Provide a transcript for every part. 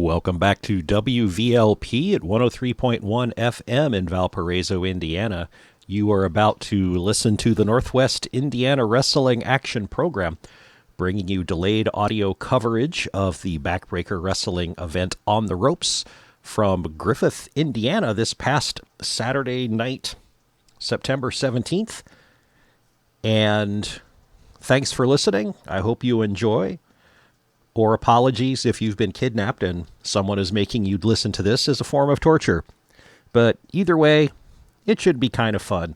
Welcome back to WVLP at 103.1 FM in Valparaiso, Indiana. You are about to listen to the Northwest Indiana Wrestling Action Program, bringing you delayed audio coverage of the Backbreaker Wrestling event On the Ropes from Griffith, Indiana, this past Saturday night, September 17th. And thanks for listening. I hope you enjoy. Or apologies if you've been kidnapped and someone is making you listen to this as a form of torture. But either way, it should be kind of fun.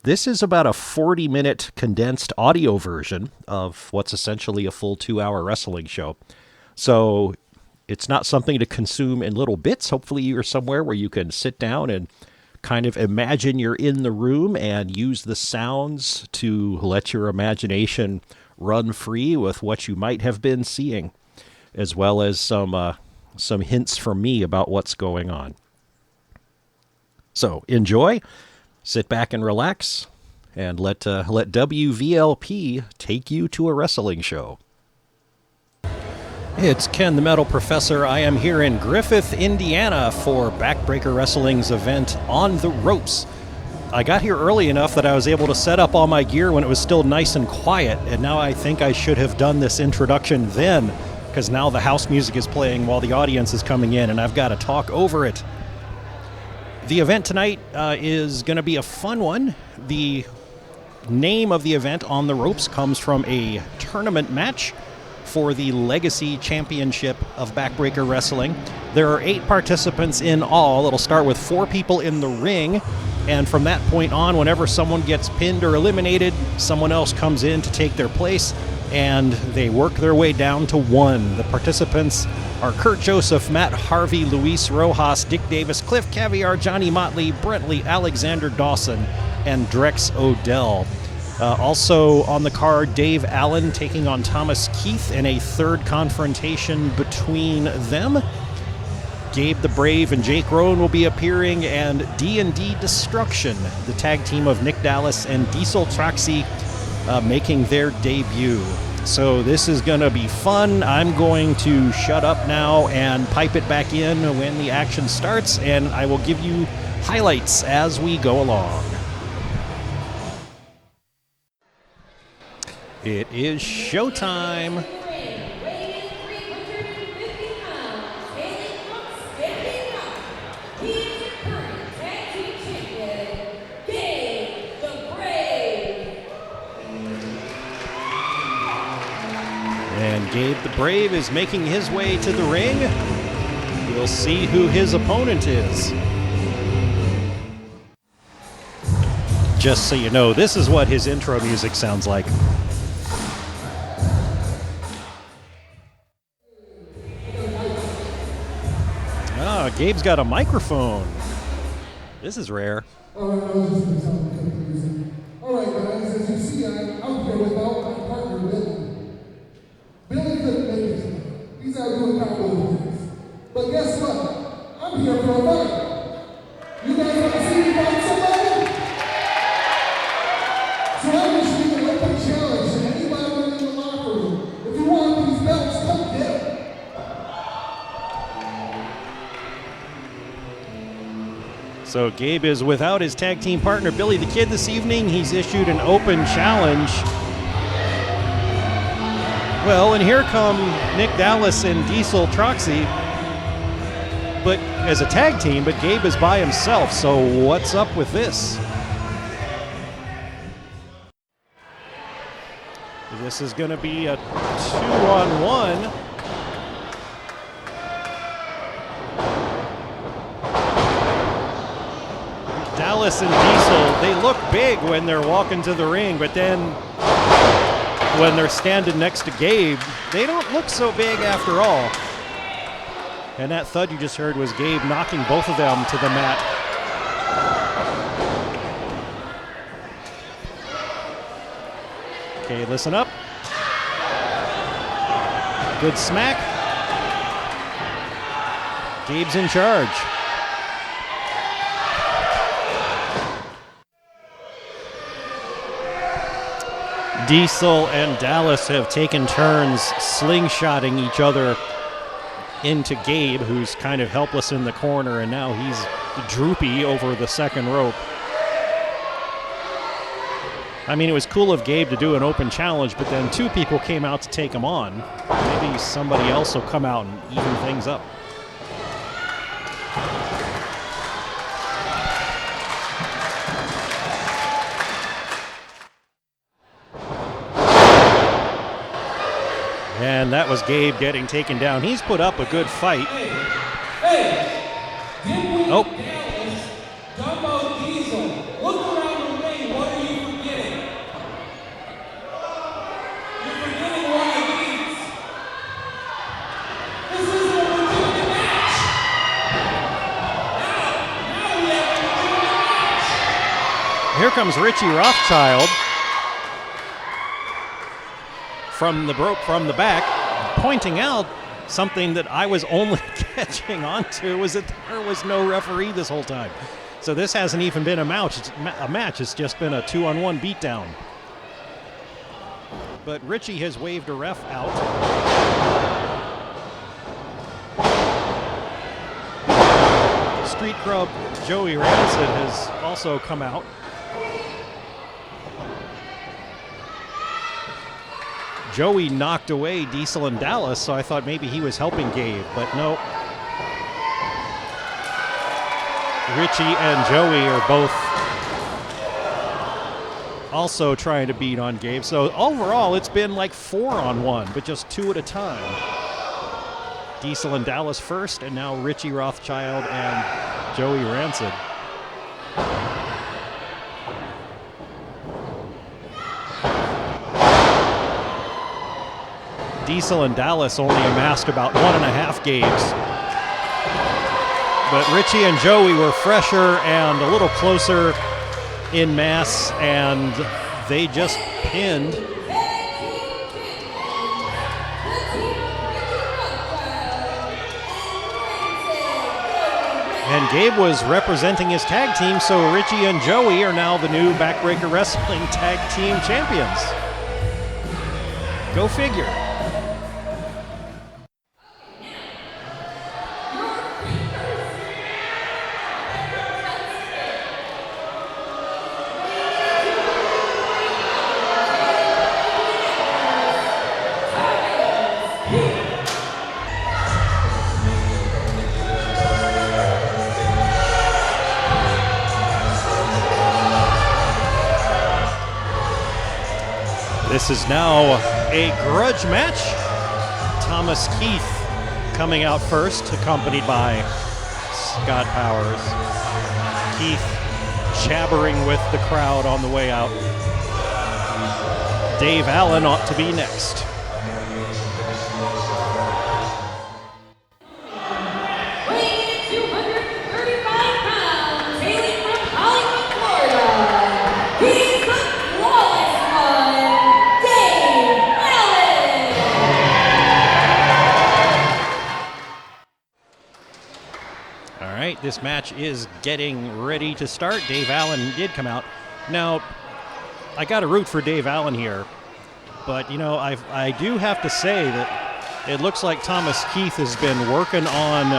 This is about a 40-minute condensed audio version of what's essentially a full 2-hour wrestling show. So it's not something to consume in little bits. Hopefully you're somewhere where you can sit down and kind of imagine you're in the room and use the sounds to let your imagination run free with what you might have been seeing, as well as some hints from me about what's going on. So enjoy, sit back and relax, and let WVLP take you to a wrestling show. It's Ken the Metal Professor. I am here in Griffith, Indiana for Backbreaker Wrestling's event On the Ropes. I got here early enough that I was able to set up all my gear when it was still nice and quiet, and now I think I should have done this introduction then, because now the house music is playing while the audience is coming in, and I've got to talk over it. The event tonight is going to be a fun one. The name of the event, On the Ropes, comes from a tournament match for the Legacy Championship of Backbreaker Wrestling. There are 8 participants in all. It'll start with 4 people in the ring, and from that point on, whenever someone gets pinned or eliminated, someone else comes in to take their place, and they work their way down to 1. The participants are Kurt Joseph, Matt Harvey, Luis Rojas, Dick Davis, Cliff Caviar, Johnny Motley, Brentley, Alexander Dawson, and Drex Odell. Also on the card, Dave Allen taking on Thomas Keith in a third confrontation between them. Gabe the Brave and Jake Rowan will be appearing, and D&D Destruction, the tag team of Nick Dallas and Diesel Traxi, making their debut. So this is going to be fun. I'm going to shut up now and pipe it back in when the action starts, and I will give you highlights as we go along. It is showtime. And Gabe the Brave is making his way to the ring. We'll see who his opponent is. Just so you know, this is what his intro music sounds like. Ah, Gabe's got a microphone. This is rare. All right, guys, as you see, I'm out here without my partner, Billy. Billy couldn't make it tonight. He's out doing combo things. But guess what? I'm here for a fight. You guys want to see me fight somebody? So I'm issuing an open challenge to anybody in the locker room. If you want these belts, come get them. So Gabe is without his tag team partner, Billy the Kid, this evening. He's issued an open challenge. Well, and here come Nick Dallas and Diesel Troxy, but as a tag team, but Gabe is by himself, so what's up with this? This is going to be a 2-on-1. Dallas and Diesel, they look big when they're walking to the ring, but then when they're standing next to Gabe, they don't look so big after all. And that thud you just heard was Gabe knocking both of them to the mat. Okay, listen up. Good smack. Gabe's in charge. Diesel and Dallas have taken turns slingshotting each other into Gabe, who's kind of helpless in the corner, and now he's droopy over the second rope. I mean, it was cool of Gabe to do an open challenge, but then two people came out to take him on. Maybe somebody else will come out and even things up. And that was Gabe getting taken down. He's put up a good fight. Oh. Here comes Richie Rothschild from the back, pointing out something that I was only catching on to, was that there was no referee this whole time. So this hasn't even been a match. It's just been a 2-on-1 beatdown. But Richie has waved a ref out. Street Grub Joey Rancid has also come out. Joey knocked away Diesel and Dallas, so I thought maybe he was helping Gabe, but no. Richie and Joey are both also trying to beat on Gabe. So overall, it's been like 4-on-1, but just 2 at a time. Diesel and Dallas first, and now Richie Rothschild and Joey Rancid. Diesel and Dallas only amassed about 1.5 games. But Richie and Joey were fresher and a little closer in mass, and they just pinned. And Gabe was representing his tag team, so Richie and Joey are now the new Backbreaker Wrestling Tag Team Champions. Go figure. This is now a grudge match. Thomas Keith coming out first, accompanied by Scott Powers. Keith jabbering with the crowd on the way out. Dave Allen ought to be next. This match is getting ready to start. Dave Allen did come out. Now, I got to root for Dave Allen here, but you know, I do have to say that it looks like Thomas Keith has been working on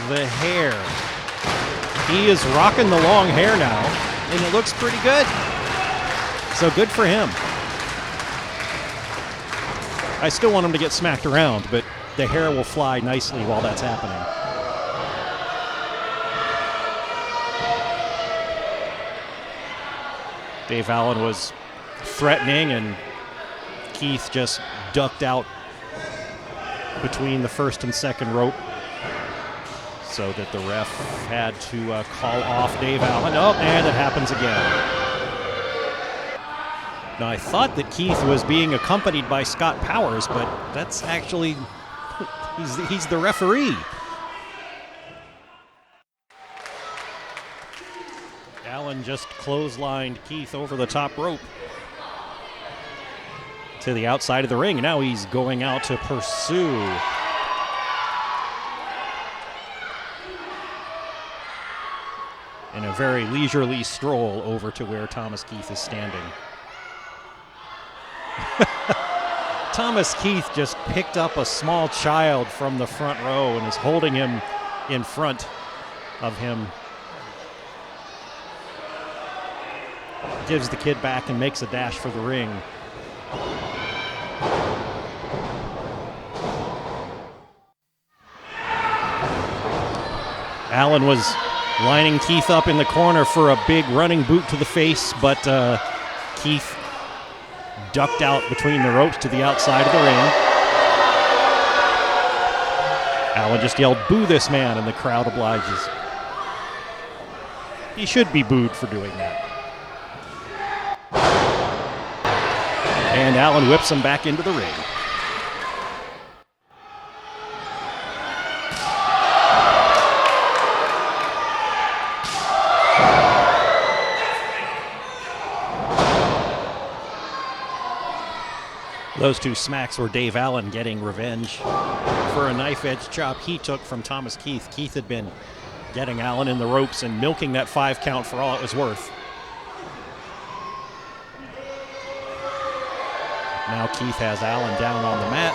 the hair. He is rocking the long hair now, and it looks pretty good. So good for him. I still want him to get smacked around, but the hair will fly nicely while that's happening. Dave Allen was threatening, and Keith just ducked out between the first and second rope so that the ref had to call off Dave Allen. Oh, and it happens again. Now, I thought that Keith was being accompanied by Scott Powers, but that's actually, he's the referee. Allen just clotheslined Keith over the top rope to the outside of the ring. Now he's going out to pursue. In a very leisurely stroll over to where Thomas Keith is standing. Thomas Keith just picked up a small child from the front row and is holding him in front of him. Gives the kid back and makes a dash for the ring. Allen was lining Keith up in the corner for a big running boot to the face, but Keith ducked out between the ropes to the outside of the ring. Allen just yelled, "Boo this man," and the crowd obliges. He should be booed for doing that. And Allen whips him back into the ring. Those two smacks were Dave Allen getting revenge for a knife-edge chop he took from Thomas Keith. Keith had been getting Allen in the ropes and milking that 5 count for all it was worth. Now Keith has Allen down on the mat.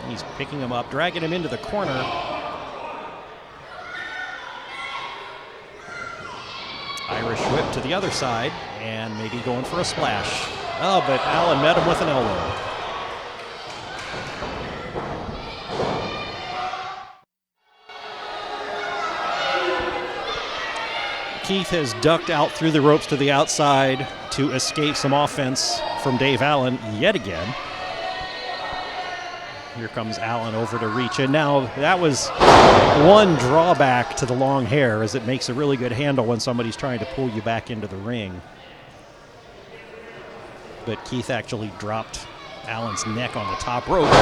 He's picking him up, dragging him into the corner. Irish whip to the other side, and maybe going for a splash. Oh, but Allen met him with an elbow. Keith has ducked out through the ropes to the outside to escape some offense from Dave Allen yet again. Here comes Allen over to reach, and now that was one drawback to the long hair, as it makes a really good handle when somebody's trying to pull you back into the ring. But Keith actually dropped Allen's neck on the top rope.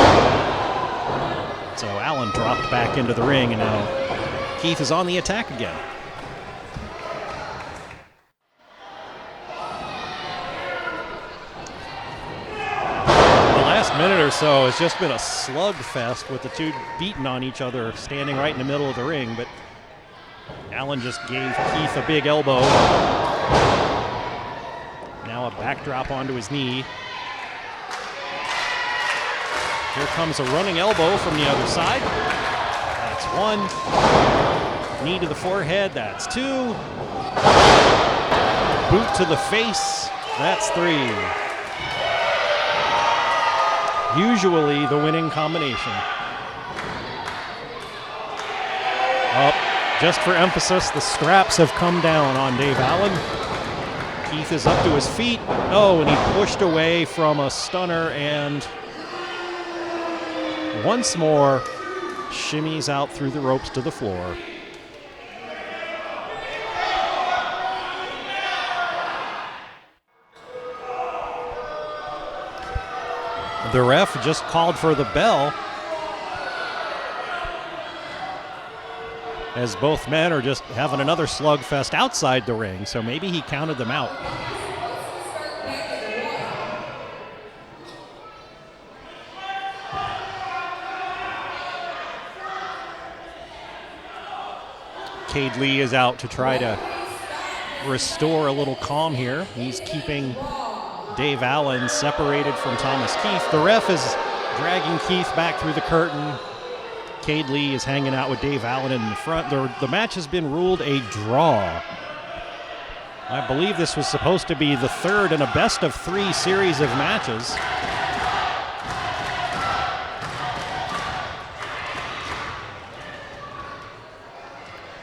So Allen dropped back into the ring, and now Keith is on the attack again. The last minute or so has just been a slugfest with the two beating on each other, standing right in the middle of the ring, but Allen just gave Keith a big elbow. Now a backdrop onto his knee. Here comes a running elbow from the other side. That's one. Knee to the forehead, that's two. Boot to the face, that's three. Usually the winning combination. Oh, just for emphasis, the straps have come down on Dave Allen. Keith is up to his feet. Oh, and he pushed away from a stunner and once more shimmies out through the ropes to the floor. The ref just called for the bell, as both men are just having another slugfest outside the ring, so maybe he counted them out. Cade Lee is out to try to restore a little calm here. He's keeping Dave Allen separated from Thomas Keith. The ref is dragging Keith back through the curtain. Cade Lee is hanging out with Dave Allen in the front. The match has been ruled a draw. I believe this was supposed to be the third in a best-of-3 series of matches.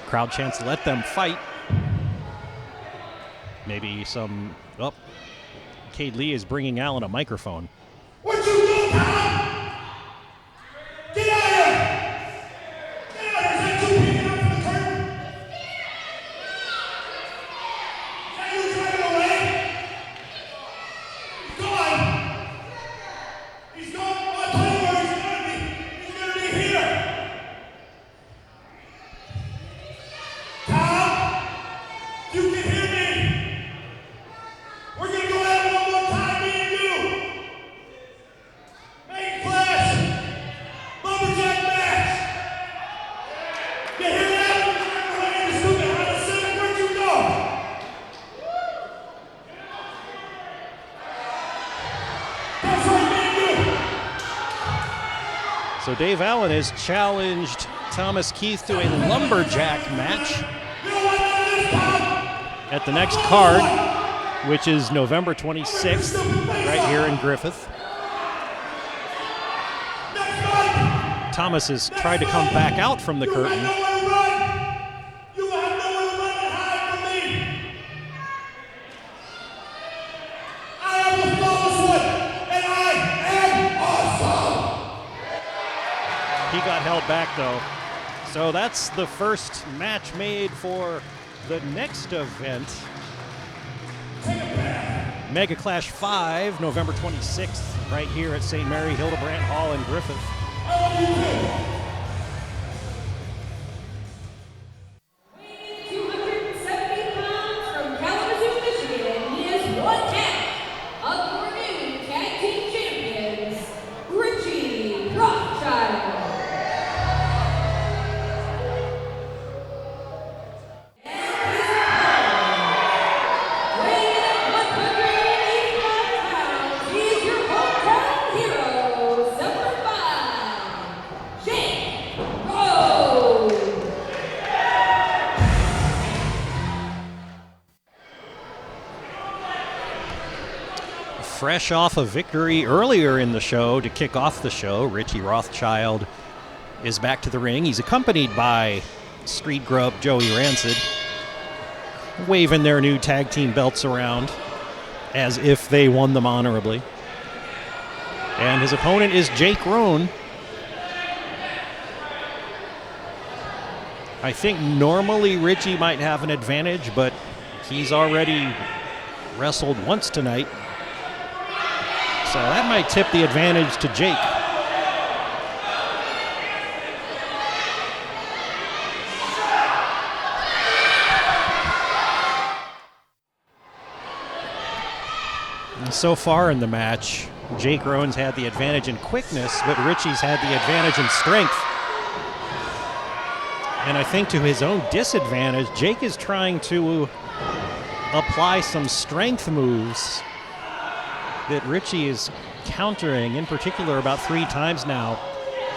Crowd chants, "Let them fight." Maybe some... Oh, Cade Lee is bringing Allen a microphone. What you do, Tom? Get out of here! Get out of here! Is that you peeking up from the curtain? Is that you driving away? He's gone! He's gone! I'll tell you where he's gonna be. He's gonna be here! Tom! You can hear me! We're gonna go at it one more time, me and you! Make So Dave Allen has challenged Thomas Keith to a lumberjack match at the next card, which is November 26th, right here in Griffith. Thomas has tried to come back out from the curtain. He got held back, though. So that's the first match made for the next event. Mega Clash 5, November 26th, right here at St. Mary Hildebrandt Hall in Griffith. Weighing 270 pounds from Kalamazoo, Michigan, he is one half of your new tag team champions, Richie Rothschild. Fresh off a victory earlier in the show to kick off the show, Richie Rothschild is back to the ring. He's accompanied by Street Grub Joey Rancid, waving their new tag team belts around as if they won them honorably. And his opponent is Jake Roan. I think normally Richie might have an advantage, but he's already wrestled once tonight. So that might tip the advantage to Jake. And so far in the match, Jake Rowan's had the advantage in quickness, but Richie's had the advantage in strength. And I think to his own disadvantage, Jake is trying to apply some strength moves that Richie is countering, in particular about 3 times now.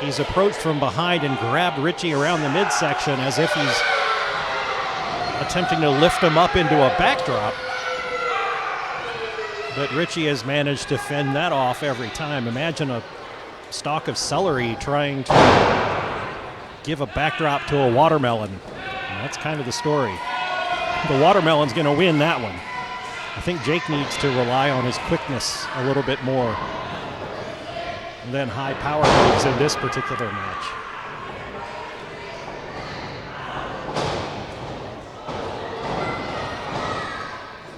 He's approached from behind and grabbed Richie around the midsection as if he's attempting to lift him up into a backdrop. But Richie has managed to fend that off every time. Imagine a stalk of celery trying to give a backdrop to a watermelon. And that's kind of the story. The watermelon's going to win that one. I think Jake needs to rely on his quickness a little bit more than high power moves in this particular match.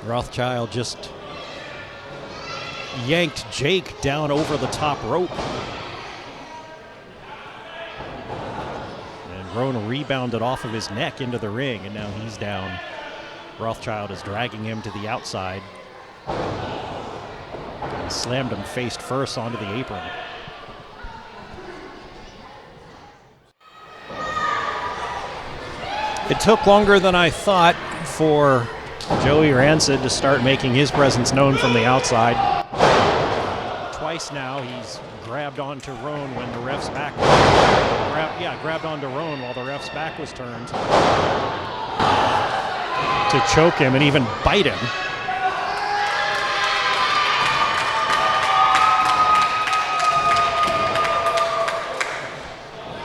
Rothschild just yanked Jake down over the top rope. And Roan rebounded off of his neck into the ring, and now he's down. Rothschild is dragging him to the outside and slammed him face first onto the apron. It took longer than I thought for Joey Rancid to start making his presence known from the outside. Twice now he's grabbed onto Roan when the ref's back grabbed onto Roan while the ref's back was turned to choke him and even bite him.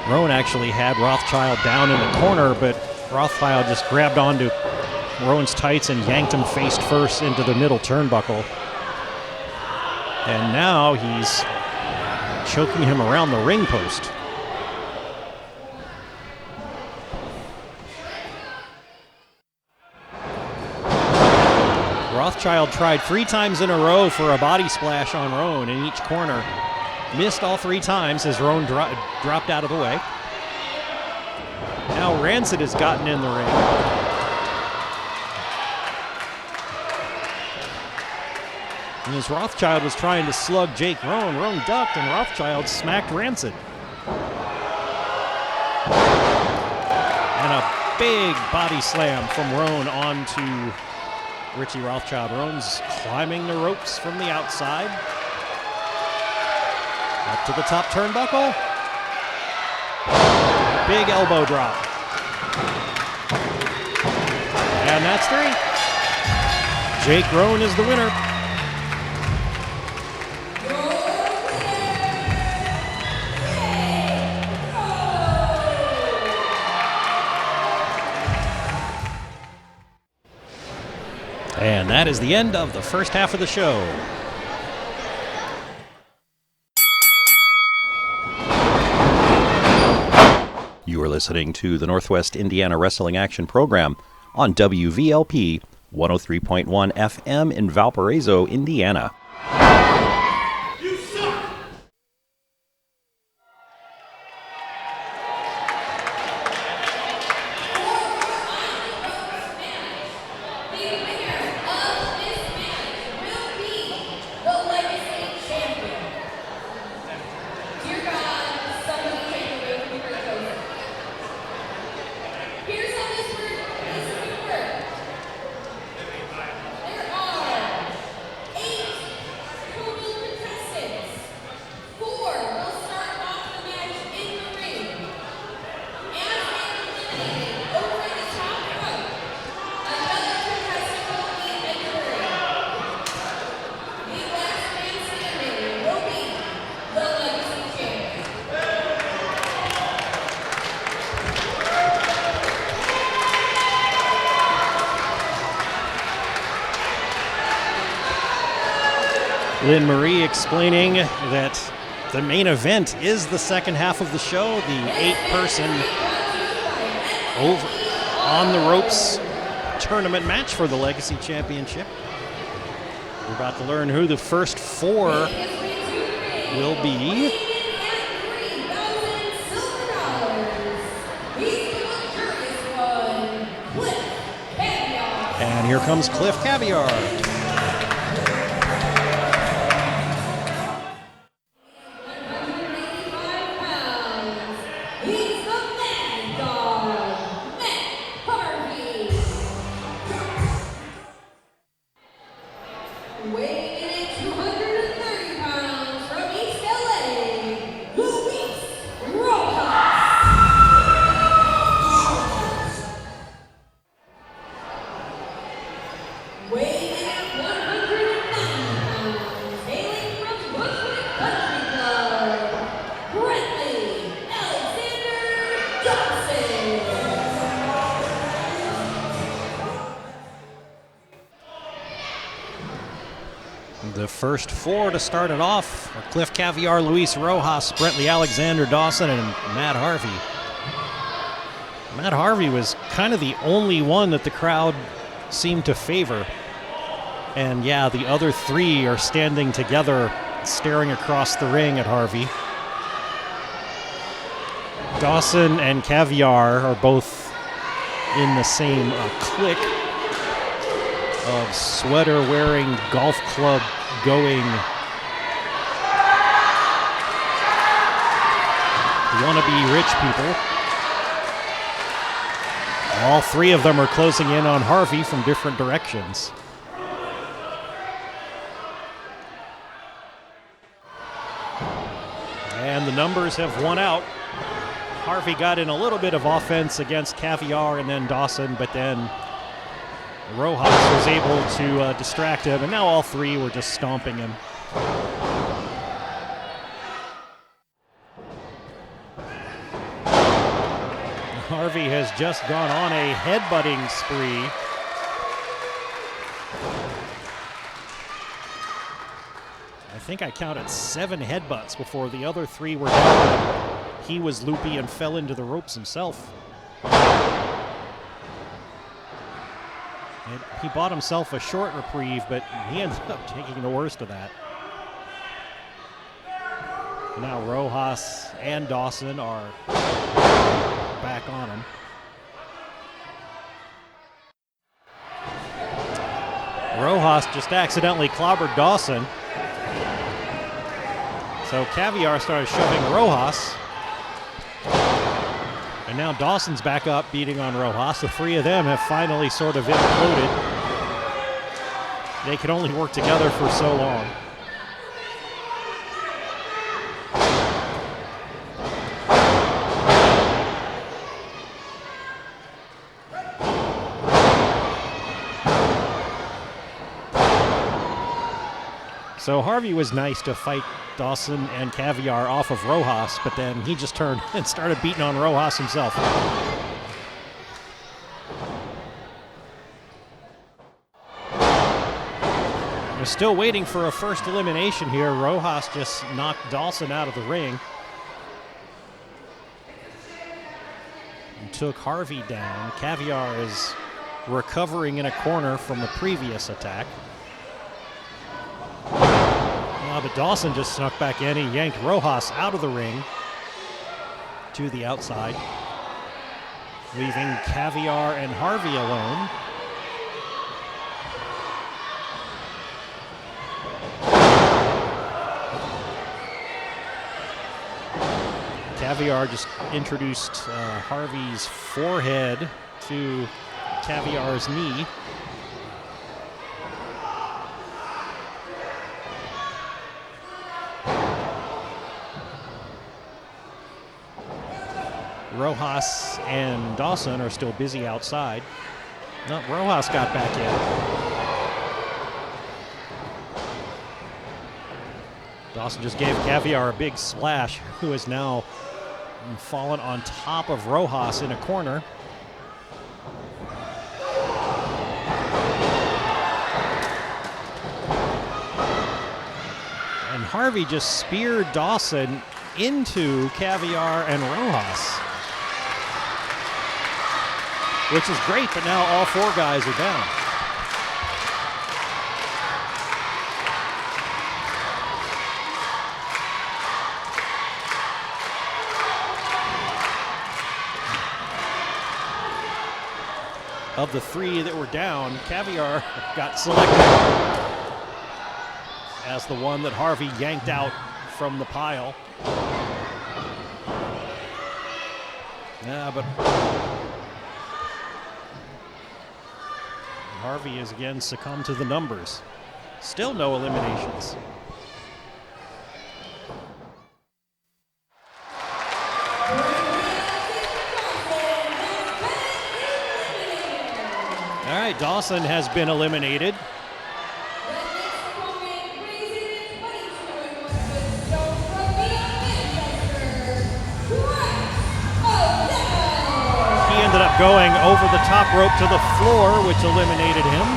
Roan actually had Rothschild down in the corner, but Rothschild just grabbed onto Roan's tights and yanked him face first into the middle turnbuckle. And now he's choking him around the ring post. Rothschild tried 3 times in a row for a body splash on Roan in each corner. Missed all 3 times as Roan dropped out of the way. Now Rancid has gotten in the ring. And as Rothschild was trying to slug Jake Roan, Roan ducked and Rothschild smacked Rancid. And a big body slam from Roan onto Richie Rothschild. Roan's climbing the ropes from the outside. Up to the top turnbuckle. big elbow drop. And that's 3. Jake Roan is the winner. And that is the end of the first half of the show. You are listening to the Northwest Indiana Wrestling Action Program on WVLP 103.1 FM in Valparaiso, Indiana. Lynn Marie explaining that the main event is the second half of the show, the 8-person over on the ropes tournament match for the Legacy Championship. We're about to learn who the first 4 will be. And here comes Cliff Caviar. The first 4 to start it off are Cliff Caviar, Luis Rojas, Brentley Alexander Dawson, and Matt Harvey. Matt Harvey was kind of the only one that the crowd seemed to favor. And yeah, the other 3 are standing together, staring across the ring at Harvey. Dawson and Caviar are both in the same clique of sweater-wearing, golf club-going wannabe rich people. All 3 of them are closing in on Harvey from different directions. And the numbers have won out. Harvey got in a little bit of offense against Caviar and then Dawson, but then Rojas was able to distract him, and now all 3 were just stomping him. Harvey has just gone on a headbutting spree. I think I counted 7 headbutts before the other 3 were down. He was loopy and fell into the ropes himself. And he bought himself a short reprieve, but he ended up taking the worst of that. Now Rojas and Dawson are back on him. Rojas just accidentally clobbered Dawson. So Caviar started shoving Rojas. And now Dawson's back up beating on Rojas. The 3 of them have finally sort of imploded. They can only work together for so long. So Harvey was nice to fight Dawson and Caviar off of Rojas, but then he just turned and started beating on Rojas himself. We're still waiting for a first elimination here. Rojas just knocked Dawson out of the ring. And took Harvey down. Caviar is recovering in a corner from the previous attack. But Dawson just snuck back in. He yanked Rojas out of the ring to the outside, leaving Caviar and Harvey alone. Caviar just introduced Harvey's forehead to Caviar's knee. Rojas and Dawson are still busy outside. No, Rojas got back in. Dawson just gave Caviar a big splash, who has now fallen on top of Rojas in a corner. And Harvey just speared Dawson into Caviar and Rojas, which is great, but now all four guys are down. Of the three that were down, Caviar got selected as the one that Harvey yanked out from the pile. Yeah, but Harvey has again succumbed to the numbers. Still no eliminations. All right, Dawson has been eliminated. Ended up going over the top rope to the floor, which eliminated him.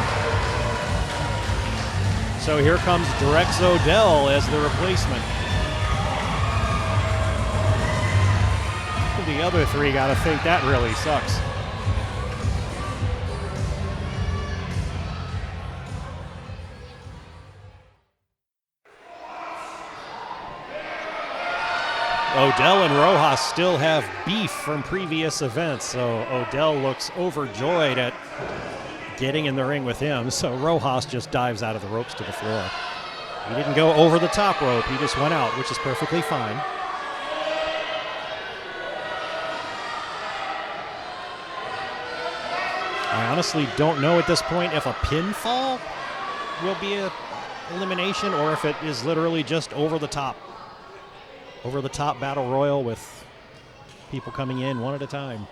So here comes Drex Odell as the replacement. The other three gotta think that really sucks. Odell and Rojas still have beef from previous events, so Odell looks overjoyed at getting in the ring with him, so Rojas just dives out of the ropes to the floor. He didn't go over the top rope, he just went out, which is perfectly fine. I honestly don't know at this point if a pinfall will be an elimination or if it is literally just over the top battle royal with people coming in one at a time.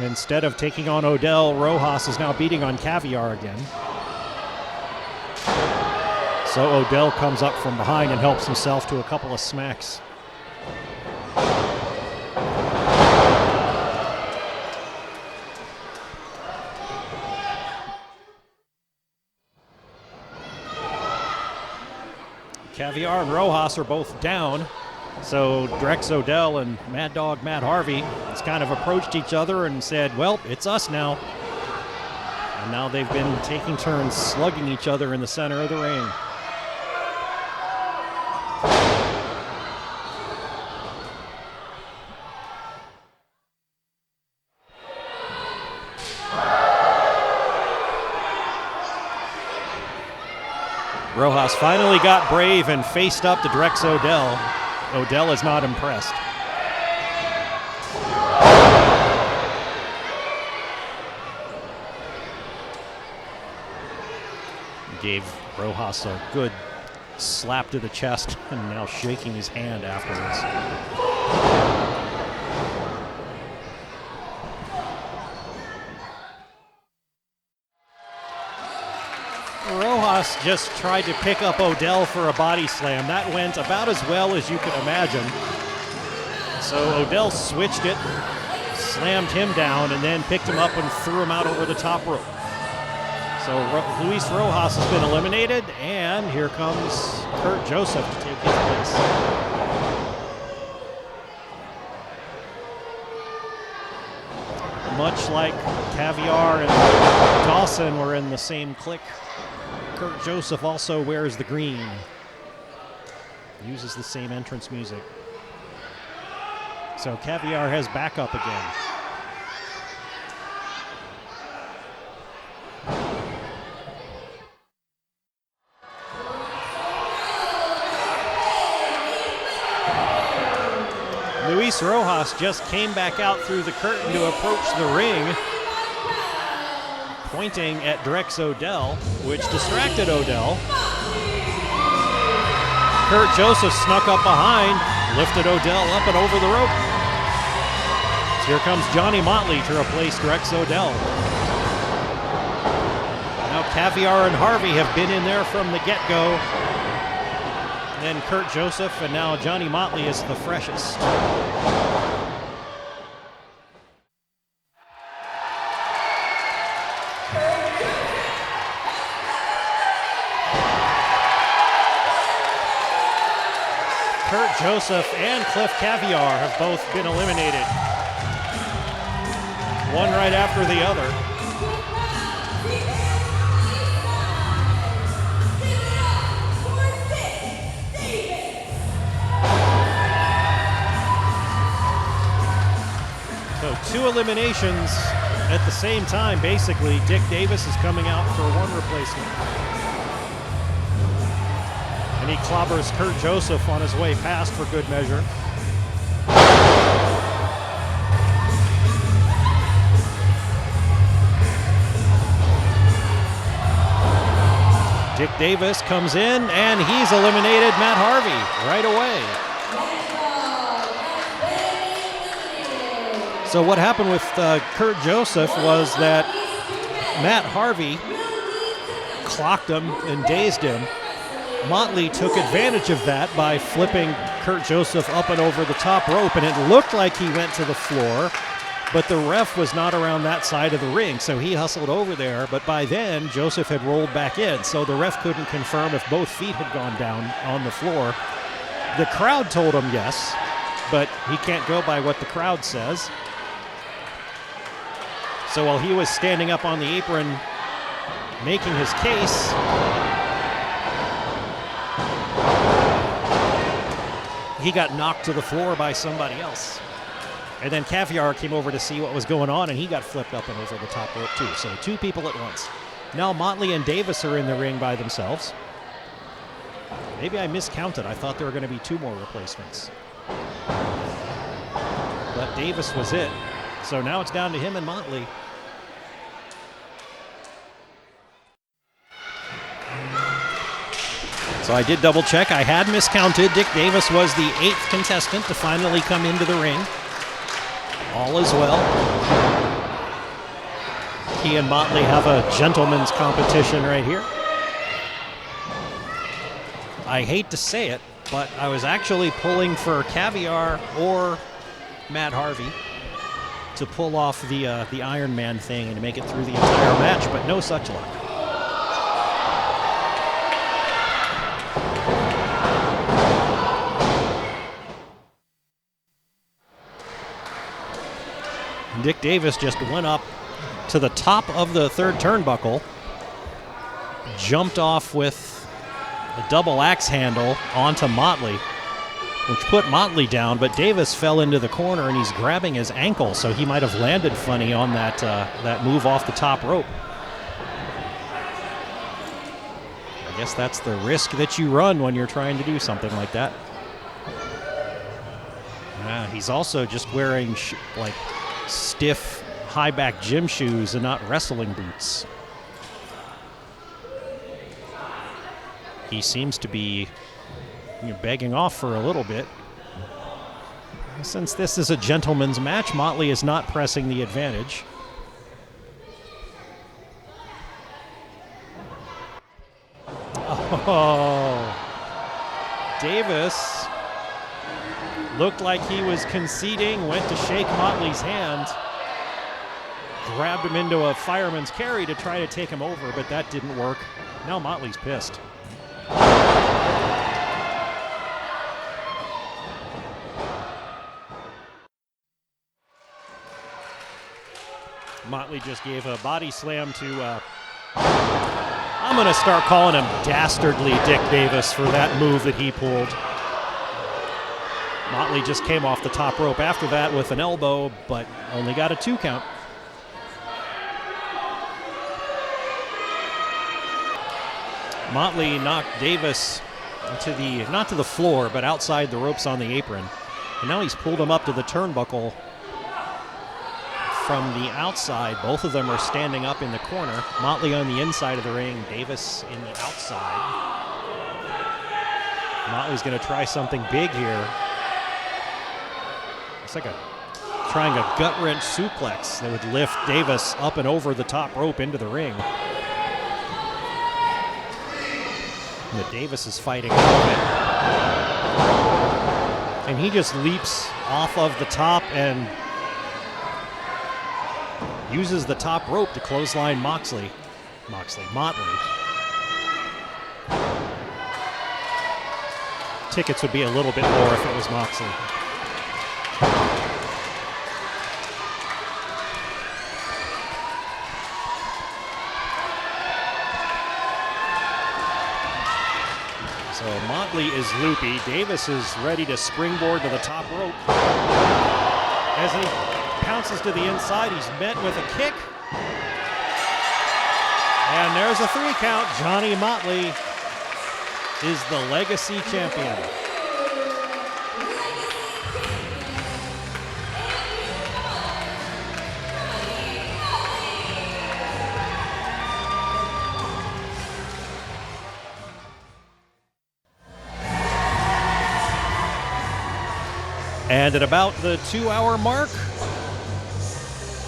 Instead of taking on Odell, Rojas is now beating on Caviar again. So Odell comes up from behind and helps himself to a couple of smacks. Caviar and Rojas are both down, so Drex Odell and Mad Dog Matt Harvey has kind of approached each other and said, well, it's us now. And now they've been taking turns slugging each other in the center of the ring. Rojas finally got brave and faced up to Drex Odell. Odell is not impressed. Gave Rojas a good slap to the chest and now shaking his hand afterwards. Rojas just tried to pick up Odell for a body slam. That went about as well as you could imagine. So Odell switched it, slammed him down, and then picked him up and threw him out over the top rope. So Luis Rojas has been eliminated, and here comes Kurt Joseph to take his place. Much like Caviar and Dawson were in the same clique, Kurt Joseph also wears the green. Uses the same entrance music. So Caviar has backup again. Luis Rojas just came back out through the curtain to approach the ring, pointing at Drex Odell, which distracted Odell. Kurt Joseph snuck up behind, lifted Odell up and over the rope. So here comes Johnny Motley to replace Drex Odell. Now Caviar and Harvey have been in there from the get-go. Then Kurt Joseph, and now Johnny Motley is the freshest. Kurt Joseph and Cliff Caviar have both been eliminated. One right after the other. So 2 eliminations at the same time, basically. Dick Davis is coming out for 1 replacement. And he clobbers Kurt Joseph on his way past for good measure. Dick Davis comes in, and he's eliminated Matt Harvey right away. So what happened with Kurt Joseph was that Matt Harvey clocked him and dazed him. Motley took advantage of that by flipping Kurt Joseph up and over the top rope, and it looked like he went to the floor, but the ref was not around that side of the ring, so he hustled over there, but by then Joseph had rolled back in, so the ref couldn't confirm if both feet had gone down on the floor. The crowd told him yes, but he can't go by what the crowd says. So while he was standing up on the apron making his case, he got knocked to the floor by somebody else. And then Caviar came over to see what was going on, and he got flipped up and over the top rope too. So 2 people at once. Now Motley and Davis are in the ring by themselves. Maybe I miscounted. I thought there were going to be 2 more replacements. But Davis was it. So now it's down to him and Motley. So I did double check. I had miscounted. Dick Davis was the 8th contestant to finally come into the ring. All is well. He and Motley have a gentleman's competition right here. I hate to say it, but I was actually pulling for Caviar or Matt Harvey to pull off the Iron Man thing and to make it through the entire match, but no such luck. Dick Davis just went up to the top of the 3rd turnbuckle, jumped off with a double axe handle onto Motley, which put Motley down, but Davis fell into the corner and he's grabbing his ankle, so he might have landed funny on that move off the top rope. I guess that's the risk that you run when you're trying to do something like that. He's also just wearing stiff high-back gym shoes and not wrestling boots. He seems to be begging off for a little bit. Since this is a gentleman's match, Motley is not pressing the advantage. Oh, Davis looked like he was conceding, went to shake Motley's hand, grabbed him into a fireman's carry to try to take him over, but that didn't work. Now Motley's pissed. Motley just gave a body slam to, I'm going to start calling him Dastardly Dick Davis for that move that he pulled. Motley just came off the top rope after that with an elbow, but only got a 2 count. Motley knocked Davis to not to the floor, but outside the ropes on the apron. And now he's pulled him up to the turnbuckle from the outside. Both of them are standing up in the corner. Motley on the inside of the ring, Davis in the outside. Motley's going to try something big here. It's like trying a gut wrench suplex that would lift Davis up and over the top rope into the ring. But Davis is fighting out of it. And he just leaps off of the top and uses the top rope to clothesline Motley. Tickets would be a little bit more if it was Moxley. So Motley is loopy. Davis is ready to springboard to the top rope. As he pounces to the inside, he's met with a kick. And there's a 3 count. Johnny Motley is the Legacy Champion. And at about the 2-hour mark,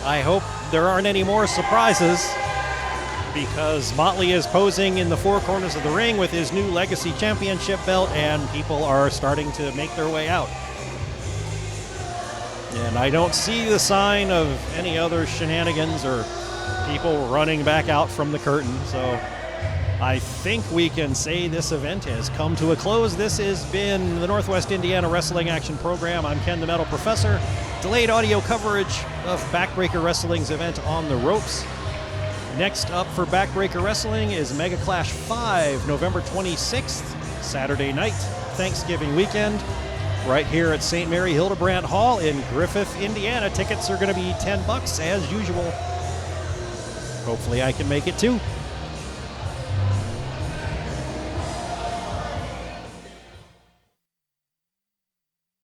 I hope there aren't any more surprises, because Motley is posing in the 4 corners of the ring with his new Legacy Championship belt, and people are starting to make their way out. And I don't see the sign of any other shenanigans or people running back out from the curtain, so I think we can say this event has come to a close. This has been the Northwest Indiana Wrestling Action Program. I'm Ken the Metal Professor. Delayed audio coverage of Backbreaker Wrestling's event On the Ropes. Next up for Backbreaker Wrestling is Mega Clash 5, November 26th, Saturday night, Thanksgiving weekend, right here at St. Mary Hildebrandt Hall in Griffith, Indiana. Tickets are going to be $10 as usual. Hopefully I can make it too.